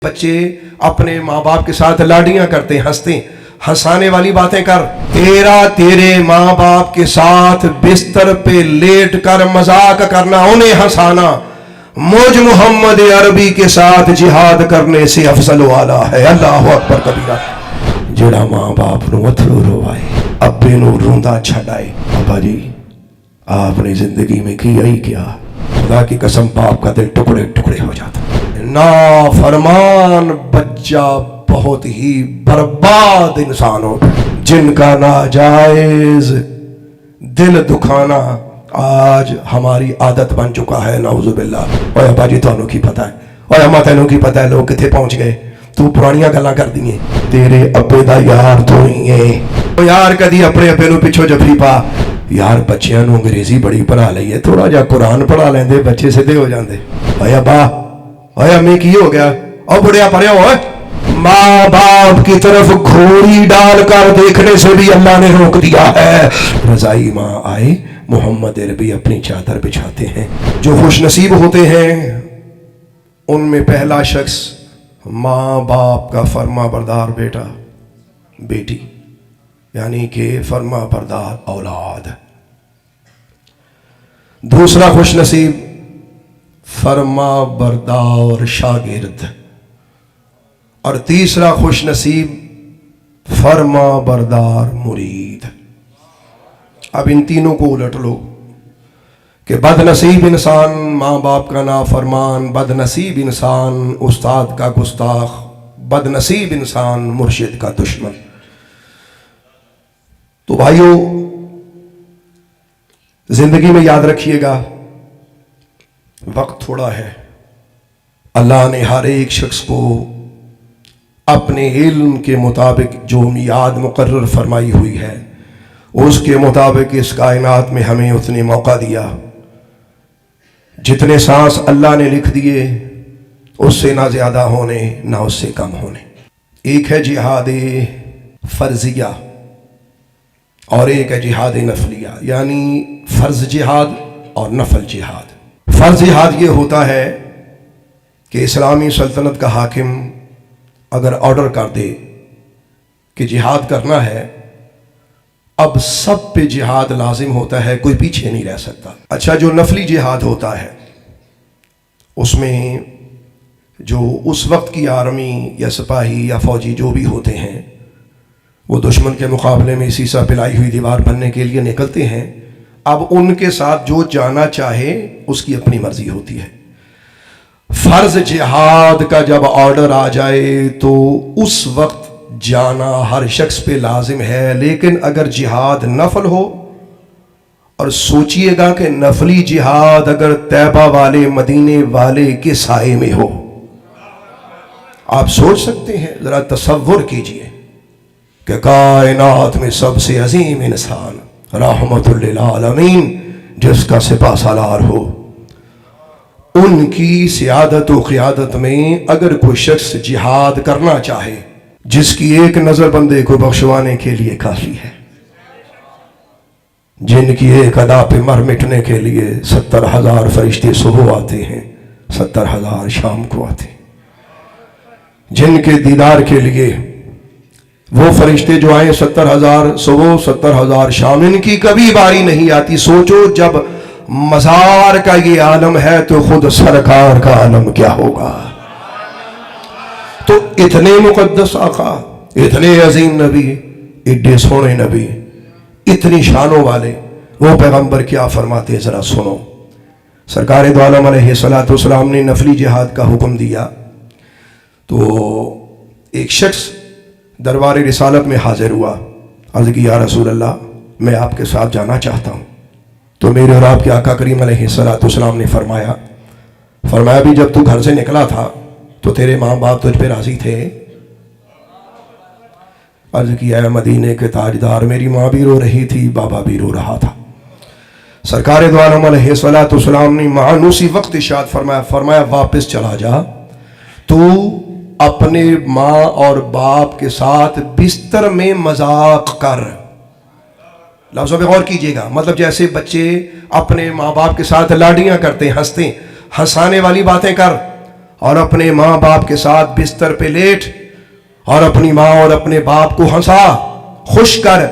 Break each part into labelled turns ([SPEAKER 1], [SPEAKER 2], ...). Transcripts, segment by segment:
[SPEAKER 1] بچے اپنے ماں باپ کے ساتھ لاڈیاں کرتے ہیں، ہنستے ہیں، ہنسانے والی باتیں کر۔ تیرے ماں باپ کے ساتھ بستر پہ لیٹ کر مذاق کرنا، انہیں ہنسانا مجھ محمد عربی کے ساتھ جہاد کرنے سے افضل والا ہے۔ اللہ اکبر کبیرہ۔ جڑا ماں باپ نو اتھرو روائے، ابے نو روندا چھڑائے، ابا جی آپ نے زندگی میں کیا ہی کیا، خدا کی قسم باپ کا دل ٹکڑے ٹکڑے ہو جاتا۔ نافرمان بچہ بہت ہی برباد انسان ہوتا ہے، جن کا ناجائز دل دکھانا آج ہماری عادت بن چکا ہے، نعوذ باللہ۔ اوے ابا جی تانوں کی پتہ ہے، اوے اما تینوں کی پتہ ہے لوگ کتنے پہنچ گئے، تو پرانیاں گلاں کر دیئے، تیرے ابے دا یار تو ہی ہے۔ او یار کدی اپنے ابے نو پچھو جفی پا، یار بچیاں نو انگریزی بڑی پڑھا لئی ہے، تھوڑا جا قرآن پڑھا لیندے بچے سدھے ہو جاندے۔ اوے ابا، اوے امی کی ہو گیا، او بڑھیا پڑھے ہوئے۔ ماں باپ کی طرف گھوڑی ڈال کر دیکھنے سے بھی اللہ نے روک دیا ہے۔ رضائی ماں آئے، محمد عربی اپنی چادر بچھاتے ہیں۔ جو خوش نصیب ہوتے ہیں ان میں پہلا شخص ماں باپ کا فرما بردار بیٹا بیٹی، یعنی کہ فرما بردار اولاد۔ دوسرا خوش نصیب فرما بردار شاگرد، اور تیسرا خوش نصیب فرما بردار مرید۔ اب ان تینوں کو الٹ لو کہ بد نصیب انسان ماں باپ کا نافرمان، بد نصیب انسان استاد کا گستاخ، بد نصیب انسان مرشد کا دشمن۔ تو بھائیو زندگی میں یاد رکھیے گا، وقت تھوڑا ہے، اللہ نے ہر ایک شخص کو اپنے علم کے مطابق جو میعاد مقرر فرمائی ہوئی ہے اس کے مطابق اس کائنات میں ہمیں اتنے موقع دیا۔ جتنے سانس اللہ نے لکھ دیے اس سے نہ زیادہ ہونے نہ اس سے کم ہونے۔ ایک ہے جہاد فرضیہ اور ایک ہے جہاد نفلیہ، یعنی فرض جہاد اور نفل جہاد۔ فرض جہاد یہ ہوتا ہے کہ اسلامی سلطنت کا حاکم اگر آرڈر کر دے کہ جہاد کرنا ہے، اب سب پہ جہاد لازم ہوتا ہے، کوئی پیچھے نہیں رہ سکتا۔ اچھا، جو نفلی جہاد ہوتا ہے اس میں جو اس وقت کی آرمی یا سپاہی یا فوجی جو بھی ہوتے ہیں وہ دشمن کے مقابلے میں سیسا پلائی ہوئی دیوار بننے کے لیے نکلتے ہیں۔ اب ان کے ساتھ جو جانا چاہے اس کی اپنی مرضی ہوتی ہے۔ فرض جہاد کا جب آرڈر آ جائے تو اس وقت جانا ہر شخص پہ لازم ہے، لیکن اگر جہاد نفل ہو، اور سوچئے گا کہ نفلی جہاد اگر طیبہ والے مدینے والے کے سائے میں ہو، آپ سوچ سکتے ہیں، ذرا تصور کیجئے کہ کائنات میں سب سے عظیم انسان رحمت للعالمین جس کا سپہ سالار ہو، ان کی سیادت و قیادت میں اگر کوئی شخص جہاد کرنا چاہے جس کی ایک نظر بندے کو بخشوانے کے لیے کافی ہے، جن کی ایک ادا پہ مر مٹنے کے لیے 70,000 فرشتے صبح آتے ہیں، 70,000 شام کو آتے ہیں، جن کے دیدار کے لیے وہ فرشتے جو آئیں 70,000 صبح 70,000 شام، ان کی کبھی باری نہیں آتی۔ سوچو جب مزار کا یہ عالم ہے تو خود سرکار کا عالم کیا ہوگا۔ تو اتنے مقدس آقا، اتنے عظیم نبی، ایڈے سونے نبی، اتنی شانوں والے، وہ پیغمبر کیا فرماتے ذرا سنو۔ سرکار دو عالم علیہ السلام نے نفلی جہاد کا حکم دیا تو ایک شخص دربار رسالت میں حاضر ہوا، عرض کی یا رسول اللہ میں آپ کے ساتھ جانا چاہتا ہوں۔ تو میرے اور آپ کے آقا کریم علیہ السلام نے فرمایا بھی جب تو گھر سے نکلا تھا تو تیرے ماں باپ تجھ پہ راضی تھے؟ عرض کیا ہے مدینے کے تاجدار، میری ماں بھی رو رہی تھی، بابا بھی رو رہا تھا۔ سرکار دو عالم علیہ السلام نے معنوسی وقت ارشاد فرمایا واپس چلا جا، تو اپنے ماں اور باپ کے ساتھ بستر میں مذاق کر۔ لفظوں پہ غور کیجئے گا، مطلب جیسے بچے اپنے ماں باپ کے ساتھ لاڈیاں کرتے ہیں، ہنستے ہیں، ہنسانے والی باتیں کر۔ اور اپنے ماں باپ کے ساتھ بستر پہ لیٹ اور اپنی ماں اور اپنے باپ کو ہنسا، خوش کر۔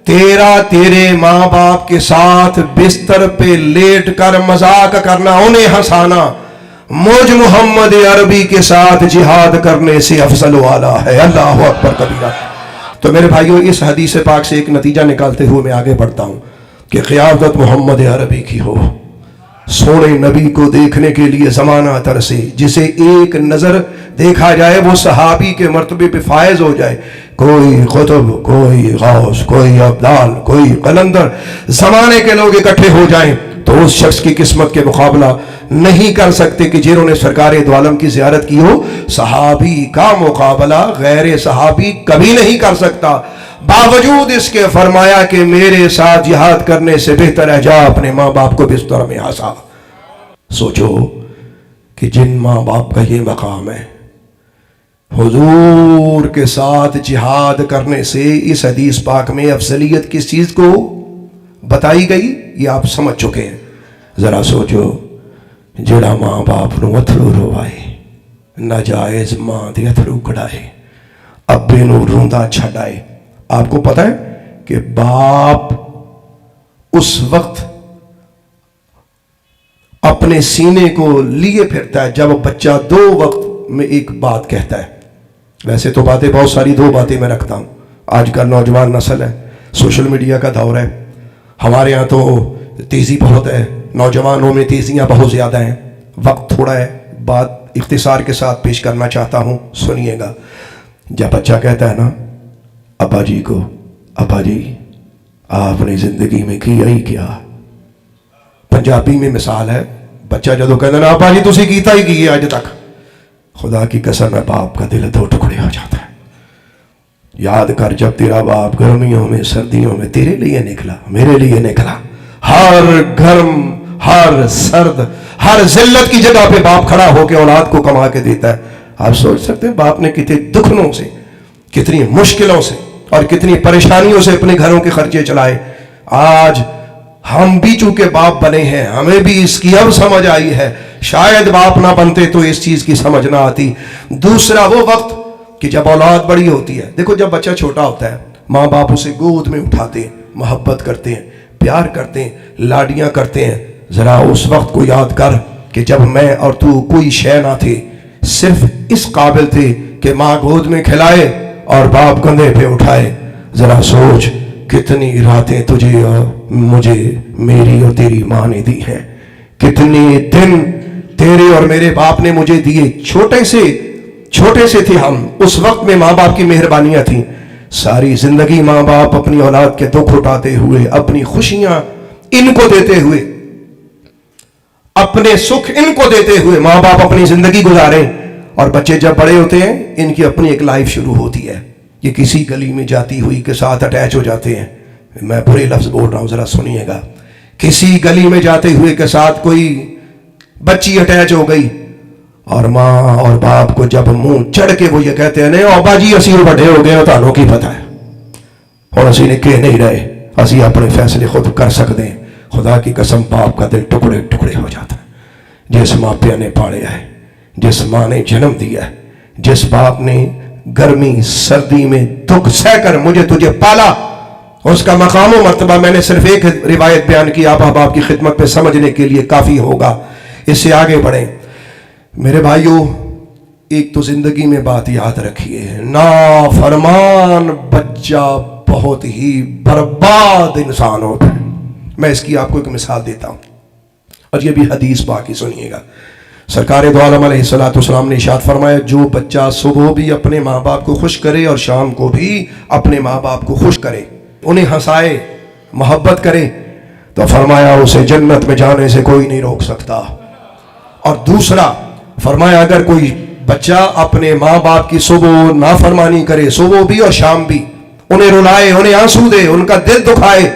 [SPEAKER 1] تیرے ماں باپ کے ساتھ بستر پہ لیٹ کر مذاق کرنا، انہیں ہنسانا، مجھ محمد عربی کے ساتھ جہاد کرنے سے افضل والا ہے۔ اللہ اکبر کبیرہ۔ تو میرے بھائیوں، اس حدیث پاک سے ایک نتیجہ نکالتے ہوئے میں آگے بڑھتا ہوں کہ قیادت محمد عربی کی ہو، سونے نبی کو دیکھنے کے لیے زمانہ ترسے، جسے ایک نظر دیکھا جائے وہ صحابی کے مرتبے پہ فائز ہو جائے۔ کوئی قطب، کوئی غوث، کوئی ابدال، کوئی قلندر، زمانے کے لوگ اکٹھے ہو جائیں تو اس شخص کی قسمت کے مقابلہ نہیں کر سکتے کہ جنہوں نے سرکار دو عالم کی زیارت کی ہو۔ صحابی کا مقابلہ غیر صحابی کبھی نہیں کر سکتا۔ باوجود اس کے فرمایا کہ میرے ساتھ جہاد کرنے سے بہتر ہے جا اپنے ماں باپ کو بستر میں ہنسا۔ سوچو کہ جن ماں باپ کا یہ مقام ہے، حضور کے ساتھ جہاد کرنے سے اس حدیث پاک میں افضلیت کس چیز کو بتائی گئی یہ آپ سمجھ چکے ہیں۔ ذرا سوچو، جڑا ماں باپ نو اتھرو روائے، ناجائز ماں دے اتھرو کڑائے، ابے نو روندا چھڑائے۔ آپ کو پتہ ہے کہ باپ اس وقت اپنے سینے کو لیے پھرتا ہے جب بچہ دو وقت میں ایک بات کہتا ہے۔ ویسے تو باتیں بہت ساری، دو باتیں میں رکھتا ہوں۔ آج کل نوجوان نسل ہے، سوشل میڈیا کا دور ہے، ہمارے یہاں تو تیزی بہت ہے، نوجوانوں میں تیزیاں بہت زیادہ ہیں، وقت تھوڑا ہے، بات اختصار کے ساتھ پیش کرنا چاہتا ہوں، سنیے گا۔ جب بچہ کہتا ہے نا ابا جی کو، ابا جی آپ نے زندگی میں کیا ہی کیا، پنجابی میں مثال ہے، بچہ جدو کہتا ہے نا ابا جی تسی کیتا ہی کی آج تک، خدا کی قسم ہے باپ کا دل دو ٹکڑے ہو جاتا ہے۔ یاد کر جب تیرا باپ گرمیوں میں سردیوں میں تیرے لیے نکلا، میرے لیے نکلا، ہر گرم، ہر سرد، ہر ذلت کی جگہ پہ باپ کھڑا ہو کے اولاد کو کما کے دیتا ہے۔ آپ سوچ سکتے ہیں باپ نے کتنے دکھنوں سے، کتنی مشکلوں سے اور کتنی پریشانیوں سے اپنے گھروں کے خرچے چلائے۔ آج ہم بھی چونکہ باپ بنے ہیں، ہمیں بھی اس کی اب سمجھ آئی ہے، شاید باپ نہ بنتے تو اس چیز کی سمجھ نہ آتی۔ دوسرا وہ وقت کہ جب اولاد بڑی ہوتی ہے، دیکھو جب بچہ چھوٹا ہوتا ہے ماں باپ اسے گود میں اٹھاتے ہیں، محبت کرتے ہیں، پیار کرتے ہیں، لاڈیاں کرتے ہیں۔ ذرا اس وقت کو یاد کر کہ جب میں اور تو کوئی شے نہ تھے، صرف اس قابل تھے کہ ماں گود میں کھلائے اور باپ کندھے پہ اٹھائے۔ ذرا سوچ کتنی راتیں تجھے اور مجھے، میری اور تیری ماں نے دی ہیں، کتنے دن تیرے اور میرے باپ نے مجھے دیے۔ چھوٹے سے تھے ہم، اس وقت میں ماں باپ کی مہربانیاں تھیں۔ ساری زندگی ماں باپ اپنی اولاد کے دکھ اٹھاتے ہوئے، اپنی خوشیاں ان کو دیتے ہوئے، اپنے سکھ ان کو دیتے ہوئے ماں باپ اپنی زندگی گزاریں، اور بچے جب بڑے ہوتے ہیں ان کی اپنی ایک لائف شروع ہوتی ہے۔ یہ کسی گلی میں جاتی ہوئی کے ساتھ اٹیچ ہو جاتے ہیں۔ میں برے لفظ بول رہا ہوں، ذرا سنیے گا۔ کسی گلی میں جاتے ہوئے کے ساتھ کوئی بچی اٹیچ ہو گئی، اور ماں اور باپ کو جب منہ چڑھ کے وہ یہ کہتے ہیں نہیں ابا جی اسی بڑے ہو گئے، تانوں کی پتہ ہے، اور اسی نے کہ نہیں رہے، اسی اپنے فیصلے خود کر سکتے ہیں۔ خدا کی قسم باپ کا دل ٹکڑے ٹکڑے ہو جاتا ہے۔ جس ماں پیا نے پاڑیا ہے، جس ماں نے جنم دیا ہے، جس باپ نے گرمی سردی میں دکھ سہ کر مجھے تجھے پالا، اس کا مقام و مرتبہ میں نے صرف ایک روایت بیان کی، آپ احباب کی خدمت پہ سمجھنے کے لیے کافی ہوگا۔ اس سے آگے بڑھیں میرے بھائیوں۔ ایک تو زندگی میں بات یاد رکھیے، نافرمان بچہ بہت ہی برباد انسان ہوتا ہے۔ میں اس کی آپ کو ایک مثال دیتا ہوں، اور یہ بھی حدیث باقی سنیے گا۔ سرکار دو عالم علیہ السلام نے ارشاد فرمایا، جو بچہ صبح بھی اپنے ماں باپ کو خوش کرے اور شام کو بھی اپنے ماں باپ کو خوش کرے، انہیں ہنسائے، محبت کرے، تو فرمایا اسے جنت میں جانے سے کوئی نہیں روک سکتا۔ اور دوسرا فرمایا اگر کوئی بچہ اپنے ماں باپ کی صبح نافرمانی کرے، صبح بھی اور شام بھی، انہیں رلائے، انہیں آنسو دے، ان کا دل دکھائے،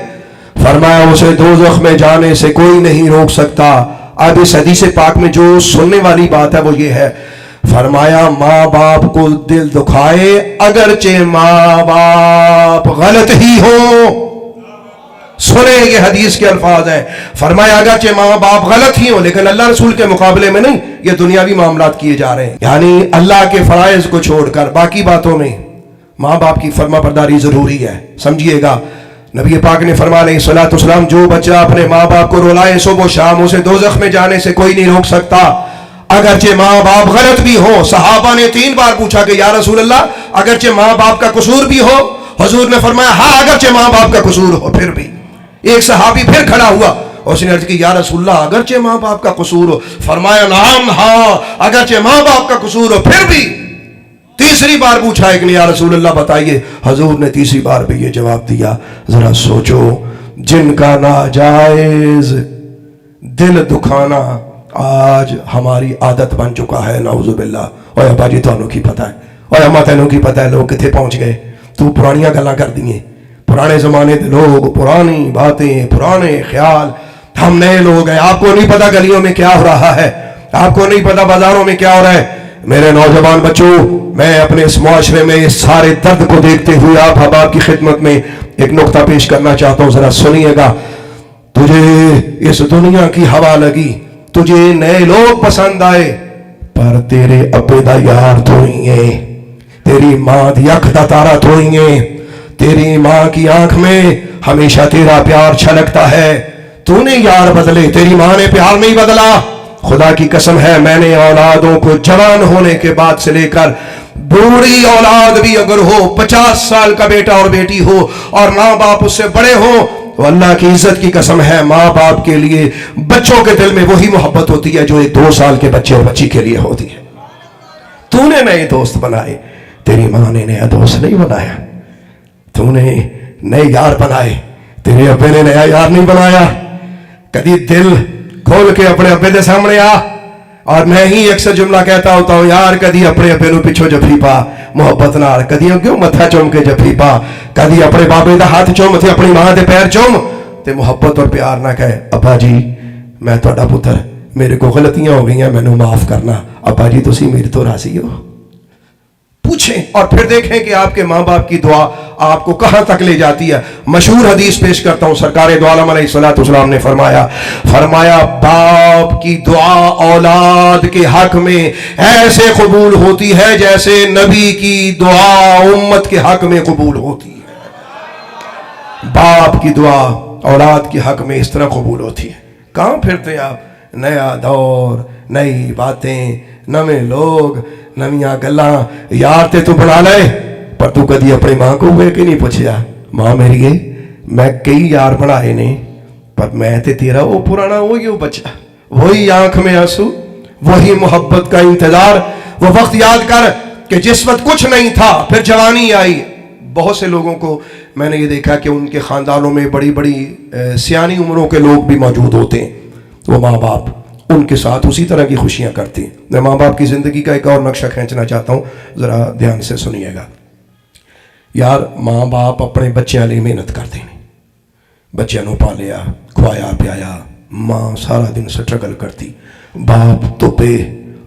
[SPEAKER 1] فرمایا اسے دوزخ میں جانے سے کوئی نہیں روک سکتا۔ اب اس حدیث پاک میں جو سننے والی بات ہے وہ یہ ہے، فرمایا ماں باپ کو دل دکھائے، اگرچہ ماں باپ غلط ہی ہو، سنے یہ حدیث کے الفاظ ہیں. فرمایا اگرچہ ماں باپ غلط ہی ہوں لیکن اللہ رسول کے مقابلے میں نہیں، یہ دنیاوی معاملات کیے جا رہے ہیں. یعنی اللہ کے فرائض کو چھوڑ کر باقی باتوں میں ماں باپ کی فرما برداری ضروری ہے. سمجھیے گا، نبی پاک نے فرمایا علیہ الصلوۃ والسلام، جو بچہ اپنے ماں باپ کو رلائے صبح و شام اسے دوزخ میں جانے سے کوئی نہیں روک سکتا، اگرچہ ماں باپ غلط بھی ہو. صحابہ نے 3 بار پوچھا کہ یا رسول اللہ اگرچہ ماں باپ کا قصور بھی ہو؟ حضور نے فرمایا ہاں اگرچہ ماں باپ کا قصور ہو پھر بھی. ایک صحابی پھر کھڑا ہوا، اس نے عرض کی یا رسول اللہ اگرچہ ماں باپ کا قصور ہو؟ فرمایا نعم ہاں اگرچہ ماں باپ کا قصور ہو پھر بھی. تیسری بار پوچھا ہے کہ یا رسول اللہ بتائیے. حضور نے تیسری بار بھی یہ جواب دیا. ذرا سوچو، جن کا ناجائز دل دکھانا آج ہماری عادت بن چکا ہے، نعوذ باللہ. اوے ابا جی تانوں کی پتہ ہے، اوے اما تینوں کی پتہ ہے لوگ کتنے پہنچ گئے. تو پرانیاں گلاں کر دیئے، پرانے زمانے دے لوگ، پرانی باتیں، پرانے خیال. ہم نئے لوگ ہیں، آپ کو نہیں پتا گلیوں میں کیا ہو رہا ہے، آپ کو نہیں پتا بازاروں میں کیا ہو رہا ہے. میرے نوجوان بچوں، میں اپنے اس معاشرے میں اس سارے درد کو دیکھتے ہوئے آپ احباب کی خدمت میں ایک نقطہ پیش کرنا چاہتا ہوں، ذرا سنیے گا. تجھے اس دنیا کی ہوا لگی، تجھے نئے لوگ پسند آئے، پر تیرے ابے دا یار دھوئیں، تیری ماں دی اکھ دا تارا دھوئیں، تیری ماں کی آنکھ میں ہمیشہ تیرا پیار چھلکتا ہے. تو نے یار بدلے، تیری ماں نے پیار نہیں بدلا. خدا کی قسم ہے میں نے اولادوں کو جوان ہونے کے بعد سے لے کر بوڑھی اولاد بھی اگر ہو، 50 سال کا بیٹا اور بیٹی ہو اور ماں باپ اس سے بڑے ہوں، تو اللہ کی عزت کی قسم ہے ماں باپ کے لیے بچوں کے دل میں وہی محبت ہوتی ہے جو ایک 2 سال کے بچے اور بچی کے لیے ہوتی ہے. تو نے نئے دوست بنائے، تیری ماں نے نیا دوست نہیں بنایا. تو نے نئے یار بنائے، تیرے ابے نے نیا یار نہیں بنایا. کبھی دل کھول کے اپنے ابے دے سامنے آ. اور میں ہی اکثر جملہ کہتا ہوتا ہوں، یار کدی اپنے ابے نو پچھو جفی پا محبت نال، کدی کیوں متھا چوم کے جفی پا، کدی اپنے بابے دا ہاتھ چوم تے اپنی ماں دے پیر چوم تے محبت اور پیار نہ کہے ابا جی میں تہاڈا پتر، میرے کو غلطیاں ہو گئی ہیں مینوں معاف کرنا، ابا جی تسی میرے تو راضی ہو. پوچھیں اور پھر دیکھیں کہ آپ کے ماں باپ کی دعا آپ کو کہاں تک لے جاتی ہے. مشہور حدیث پیش کرتا ہوں، سرکار دو عالم علیہ الصلوۃ والسلام نے فرمایا باپ کی دعا اولاد کے حق میں ایسے قبول ہوتی ہے جیسے نبی کی دعا امت کے حق میں قبول ہوتی ہے. باپ کی دعا اولاد کے حق میں اس طرح قبول ہوتی ہے. کہاں پھرتے آپ؟ نیا دور، نئی باتیں، نئے لوگ، نویاں گلاں. یار تے تو بنا لے پر تو کدی اپنی ماں کو ہوئے کہ نہیں پوچھیا ماں میری میں کئی یار بنائے نے پر میں تے تیرا وہ پرانا وہی بچہ، وہی آنکھ میں آنسو، وہی محبت کا انتظار. وہ وقت یاد کر کہ جس وقت کچھ نہیں تھا پھر جوانی آئی. بہت سے لوگوں کو میں نے یہ دیکھا کہ ان کے خاندانوں میں بڑی بڑی سیانی عمروں کے لوگ بھی موجود ہوتے ہیں، وہ ماں باپ ان کے ساتھ اسی طرح کی خوشیاں کرتے ہیں. میں ماں باپ کی زندگی کا ایک اور نقشہ کھینچنا چاہتا ہوں، ذرا دھیان سے سنیے گا. یار ماں باپ اپنے بچیاں لیے محنت کرتے ہیں، بچیاں نو پالیا کھوایا پیایا، ماں سارا دن سٹرگل کرتی، باپ تو پہ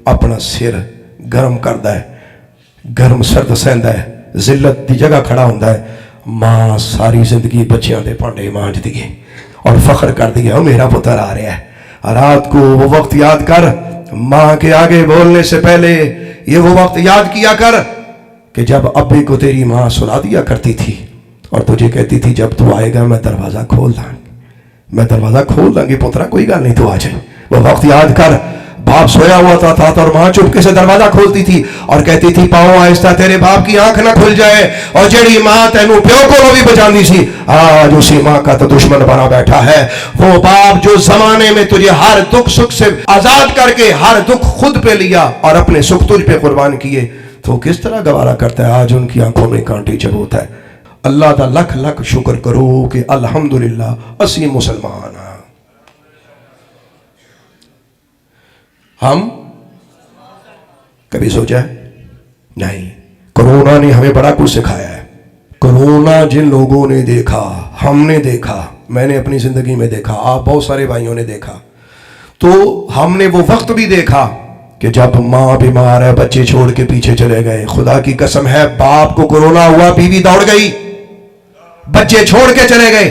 [SPEAKER 1] اپنا سر گرم کردا ہے، گرم سرد سہندا ہے، ذلت دی جگہ کھڑا ہوندا ہے. ماں ساری زندگی بچیاں دے پانڈے مانج دیے اور فخر کر دیا میرا پتر آ رہا ہے. رات کو وہ وقت یاد کر، ماں کے آگے بولنے سے پہلے یہ وہ وقت یاد کیا کر کہ جب ابے کو تیری ماں سلا دیا کرتی تھی اور تجھے کہتی تھی جب تو آئے گا میں دروازہ کھول دوں گی، میں دروازہ کھول دوں گی پترا کوئی گل نہیں تو آ جائے. وہ وقت یاد کر، باپ سویا ہوا تھا اور ماں چپکے سے دروازہ کھولتی تھی اور کہتی تھی پاؤں آہستہ تیرے باپ کی آنکھ نہ کھل جائے. اور جیڑی ماں تینوں پیو کو بھی بچاندی سی آج اسی ماں کا تو دشمن بنا بیٹھا ہے. وہ باپ جو زمانے میں تجھے ہر دکھ سکھ سے آزاد کر کے ہر دکھ خود پہ لیا اور اپنے سکھ تجھ پہ قربان کیے، تو کس طرح گوارا کرتا ہے آج ان کی آنکھوں میں کانٹے چبوتا ہے. اللہ دا لکھ لکھ شکر کرو کہ الحمدللہ اسی مسلمان ہیں. ہم کبھی سوچا ہے؟ نہیں. کرونا نے ہمیں بڑا کچھ سکھایا ہے. کرونا جن لوگوں نے دیکھا، ہم نے دیکھا، میں نے اپنی زندگی میں دیکھا، آپ بہت سارے بھائیوں نے دیکھا، تو ہم نے وہ وقت بھی دیکھا کہ جب ماں بیمار ہے بچے چھوڑ کے پیچھے چلے گئے. خدا کی قسم ہے باپ کو کرونا ہوا بیوی دوڑ گئی، بچے چھوڑ کے چلے گئے.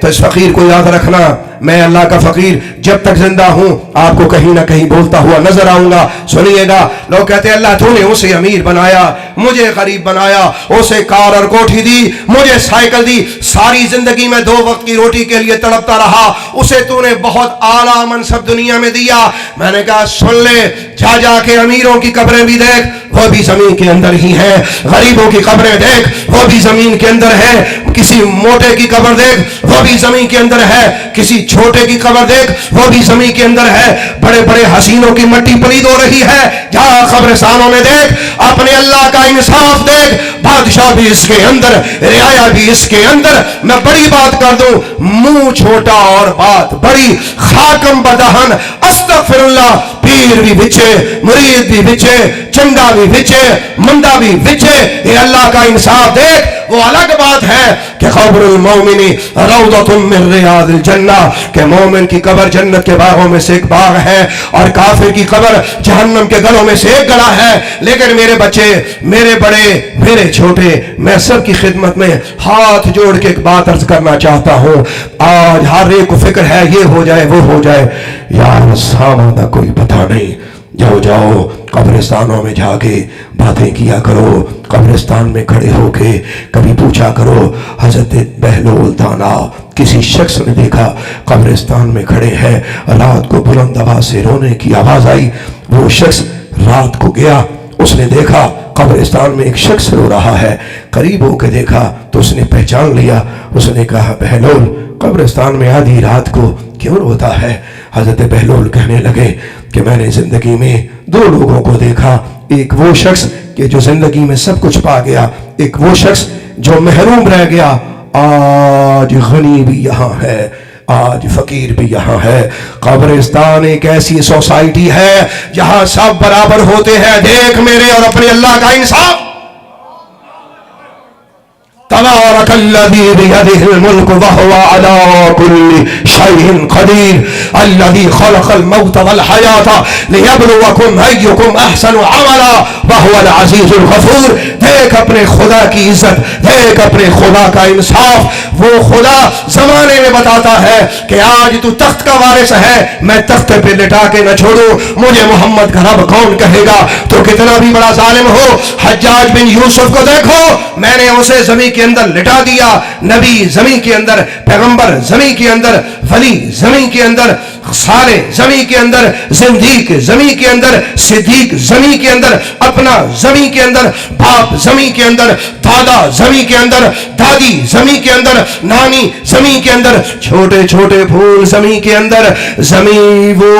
[SPEAKER 1] تو اس فقیر کو یاد رکھنا، میں اللہ کا فقیر جب تک زندہ ہوں آپ کو کہیں نہ کہیں بولتا ہوا نظر آؤں گا۔ سنیے گا، لوگ کہتے ہیں اللہ تو نے اسے امیر بنایا، مجھے غریب بنایا، اسے کار اور کوٹھی دی، مجھے سائیکل دی، ساری زندگی میں 2 وقت کی روٹی کے لیے تڑپتا رہا، اسے تو نے بہت اعلیٰ منصب دنیا میں دیا۔ میں نے کہا سن لے، جا کے امیروں کی قبریں بھی دیکھ، وہ بھی زمین کے اندر ہی ہے، غریبوں کی قبریں دیکھ وہ بھی زمین کے اندر ہے، کسی موٹے کی قبر دیکھ وہ بھی زمین کے اندر ہے، کسی چھوٹے کی قبر دیکھ وہ بھی زمین کے اندر ہے، بڑے بڑے حسینوں کی مٹی پلید ہو رہی ہے، جہاں قبرستانوں میں دیکھ، اپنے اللہ کا انصاف دیکھ، بادشاہ بھی اس کے اندر، رعایا بھی اس کے اندر۔ میں بڑی بات کر دوں، منہ چھوٹا اور بات بڑی، خاکم بدہن استغفر اللہ، پیر بھی بچے، مرید بھی بچے، چنگا بھی بچے، مندہ بھی بچے، یہ اللہ کا انصاف دیکھ۔ وہ الگ بات ہے کہ قبر المومن روضۃ من ریاض الجنہ، کہ مومن کی قبر جنت کے باغوں میں سے ایک باغ ہے، اور کافر کی قبر جہنم کے گلوں میں سے ایک گڑا ہے۔ لیکن میرے بچے، میرے بڑے، میرے چھوٹے، میں سب کی خدمت میں ہاتھ جوڑ کے ایک بات عرض کرنا چاہتا ہوں۔ آج ہر ایک کو فکر ہے یہ ہو جائے وہ ہو جائے، یار سامانہ کوئی پتہ نہیں، جاؤ قبرستانوں میں جا کے باتیں کیا کرو، قبرستان میں کھڑے ہو کے کبھی پوچھا کرو۔ حضرت بہلول دانا کسی شخص نے دیکھا قبرستان میں کھڑے ہیں، رات کو بلند آواز سے رونے کی آواز آئی، وہ شخص رات کو گیا، اس نے دیکھا قبرستان میں ایک شخص رو رہا ہے، قریب ہو کے دیکھا تو اس نے پہچان لیا، اس نے کہا بہلول قبرستان میں آدھی رات کو کیوں روتا ہے؟ حضرت بہلول کہنے لگے کہ میں نے زندگی میں 2 لوگوں کو دیکھا، ایک وہ شخص کہ جو زندگی میں سب کچھ پا گیا، ایک وہ شخص جو محروم رہ گیا۔ آج غنی بھی یہاں ہے، آج فقیر بھی یہاں ہے۔ قبرستان ایک ایسی سوسائٹی ہے جہاں سب برابر ہوتے ہیں۔ دیکھ میرے اور اپنے اللہ کا انصاف۔ تبارک الذی بیدہ الملک وہو علی کل شیء قدیر الذی خلق الموت والحیاۃ لیبلوکم ایکم احسن عملا وہو العزیز الغفور۔ دیکھ اپنے خدا کی عزت، دیکھ اپنے خدا کا انصاف۔ وہ خدا زمانے میں بتاتا ہے کہ آج تو تخت کا وارث ہے، میں تخت پہ لٹا کے نہ چھوڑوں، مجھے محمد کا رب کون کہے گا؟ تو کتنا بھی بڑا ظالم ہو، حجاج بن یوسف کو دیکھو، میں نے اسے زمین کے اندر لٹا دیا، نبی زمین کے اندر، پیغمبر زمین کے اندر، ولی زمین کے اندر، صالح زمین کے اندر، زندیق زمین کے اندر، صدیق زمین کے اندر، اپنا زمین کے اندر، باپ زمین کے اندر، دادا زمین کے اندر، دادی زمین کے اندر، نانی زمین کے اندر، چھوٹے چھوٹے پھول زمین کے اندر۔ زمین وہ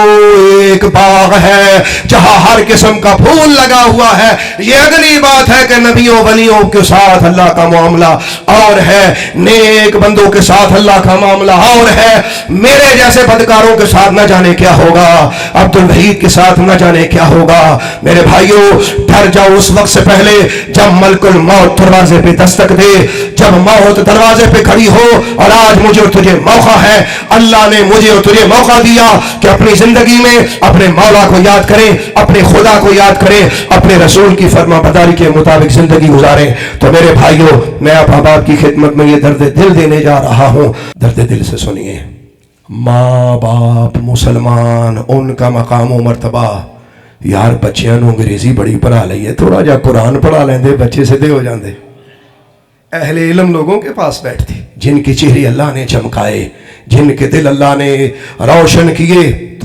[SPEAKER 1] ایک باغ ہے جہاں ہر قسم کا پھول لگا ہوا ہے۔ یہ اگلی بات ہے کہ نبیوں ولیوں کے ساتھ اللہ کا معاملہ اور ہے، نیک بندوں کے ساتھ اللہ کا معاملہ اور ہے، میرے جیسے بدکاروں کے ساتھ نہ جانے کیا ہوگا، عبد الوحید کے ساتھ نہ جانے کیا ہوگا۔ میرے بھائیوں، ڈر جاؤ اس وقت سے پہلے جب ملک الموت دروازے پہ دستک دے، جب موت دروازے پہ کھڑی ہو۔ اور آج مجھے اور تجھے موقع ہے، اللہ نے مجھے اور تجھے موقع دیا کہ اپنی زندگی میں اپنے مولا کو یاد کریں، اپنے خدا کو یاد کریں، اپنے رسول کی فرما برداری کے مطابق زندگی گزاریں۔ تو میرے بھائیوں، میں آپ احباب کی خدمت میں یہ درد دل دینے جا رہا ہوں، درد دل سے سنیے۔ ماں باپ مسلمان، ان کا مقام و مرتبہ، یار بچیاں نو انگریزی بڑی پڑھا لئیے، تھوڑا جا قرآن پڑھا لیں دے، بچے سدھے ہو جان دے۔ اہل علم لوگوں کے پاس بیٹھتے، جن کی چہرے اللہ نے چمکائے، جن کے دل اللہ نے روشن کیے،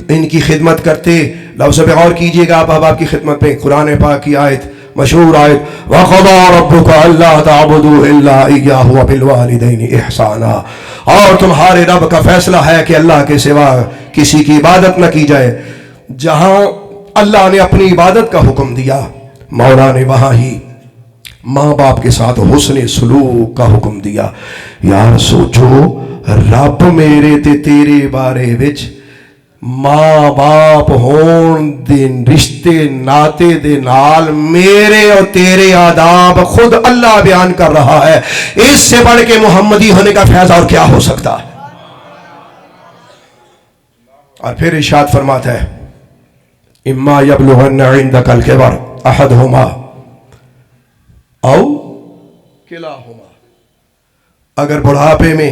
[SPEAKER 1] ان کی خدمت کرتے۔ لفظ پہ غور کیجئے گا، آپ احباب کی خدمت پہ قرآن پاک کی آیت، مشہور آیت، وَقَضَىٰ رَبُّكَ أَلَّا تَعْبُدُوا إِلَّا إِيَّاهُ وَبِالْوَالِدَيْنِ إِحْسَانًا۔ اور تمہارے رب کا فیصلہ ہے کہ اللہ کے سوا کسی کی عبادت نہ کی جائے۔ جہاں اللہ نے اپنی عبادت کا حکم دیا، مولا نے وہاں ہی ماں باپ کے ساتھ حسن سلوک کا حکم دیا۔ یار سوچو، رب میرے تے تیرے بارے وچ ماں باپ ہون دے رشتے ناتے دے نال میرے اور تیرے آداب خود اللہ بیان کر رہا ہے۔ اس سے بڑھ کے محمدی ہونے کا فیض اور کیا ہو سکتا ہے؟ اور پھر ارشاد فرماتا ہے، اما یبلغن عندک الکبر احدہما او کلاہما، اگر بڑھاپے میں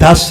[SPEAKER 1] 10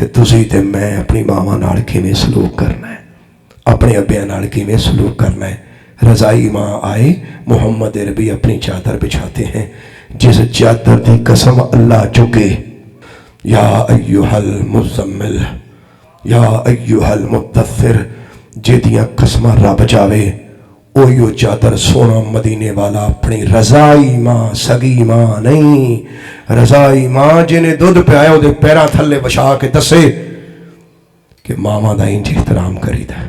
[SPEAKER 1] تے تسی تے میں اپنی ماواں نال کیویں سلوک کرنا ہے، اپنے ابیاں نال کیویں سلوک کرنا ہے۔ رضائی ماں آئے، محمد عربی اپنی چادر بچھاتے ہیں، جس چادر دی قسم اللہ چکے، یا ایہا المزمل یا ایہا المدثر، جیدیاں قسمہ رب جاوے، اوہیو چادر سونا مدینے والا اپنی رضائی ماں، سگی ماں نہیں، رضائی ماں جنہیں دودھ پہ آئے وہ دے پیران تھلے بچھا کے دسے کہ ماما دا انج احترام کری دا۔